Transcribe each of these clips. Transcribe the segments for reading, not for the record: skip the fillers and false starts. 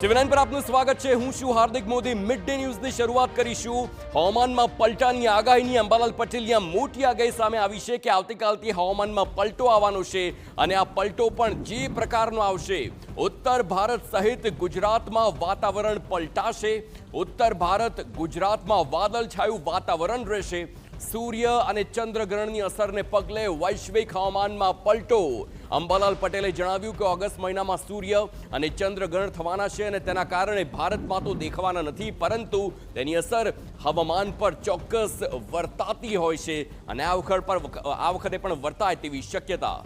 ટીવી9 પર આપનું સ્વાગત છે। હું છું હાર્દિક મોદી। મિડ ડે ન્યૂઝની શરૂઆત કરીશું। હવામાનમાં પલટાની આગાહીની અંબાલાલ પટેલની મોટી આગાહી સામે આવી છે કે આવતીકાલથી હવામાનમાં પલટો આવવાનો છે અને આ પલટો પણ જે પ્રકારનો આવશે। ઉત્તર ભારત સહિત ગુજરાતમાં વાતાવરણ પલટાશે। ઉત્તર ભારત ગુજરાતમાં વાદળછાયું વાતાવરણ રહેશે। સૂર્ય અને ચંદ્રગ્રહણની અસરને પગલે વૈશ્વિક હવામાનમાં પલટો। અંબાલાલ પટેલે જણાવ્યું કે ઓગસ્ટ મહિનામાં સૂર્ય અને ચંદ્રગ્રહણ થવાના છે અને તેના કારણે ભારતમાં તો દેખવાના નથી, પરંતુ તેની અસર હવામાન પર ચોક્કસ વર્તાતી હોય છે અને આ વખતે પણ વર્તાય તેવી શક્યતા।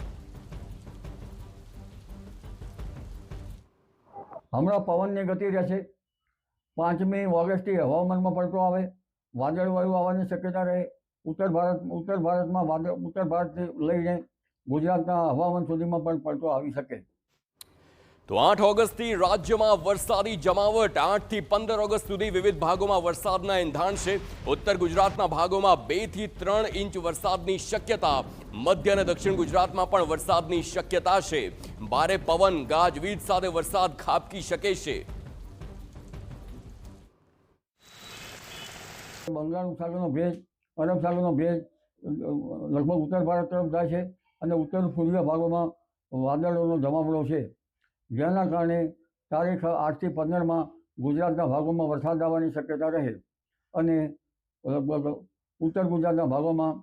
હમણાં પવનની ગતિ રહેશે। 5મી ઓગસ્ટથી હવામાનમાં પલટો આવે, વાદળવાયુ આવવાની શક્યતા રહે। ઉત્તર ભારતથી લઈને ગુજરાતના હવામાન સુધીમાં પણ પલટો આવી શકે। તો 8 ઓગસ્ટથી રાજ્યમાં વરસાદી જમાવટ। 8 થી 15 ઓગસ્ટ સુધી વિવિધ ભાગોમાં વરસાદના એંધાણ છે। ઉત્તર ગુજરાતના ભાગોમાં 2 થી 3 ઇંચ વરસાદની શક્યતા। મધ્ય અને દક્ષિણ ગુજરાતમાં પણ વરસાદની શક્યતા છે। ભારે પવન ગાજવીજ સાથે વરસાદ ખાબકી શકે છે। બંગાળ ઉપસાગરનો ભેજ, અરબ સાગરનો ભેજ લગભગ ઉત્તર ભારત તરફ જાય છે અને ઉત્તર પૂર્વીય ભાગોમાં વાદળોનો જમાવડો છે, જેના કારણે તારીખ 8 થી 15માં ગુજરાતના ભાગોમાં વરસાદ આવવાની શક્યતા રહે અને લગભગ ઉત્તર ગુજરાતના ભાગોમાં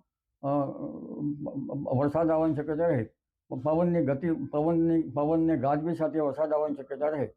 વરસાદ આવવાની શક્યતા રહે। પવનની ગાજવીજ સાથે વરસાદ આવવાની શક્યતા રહે।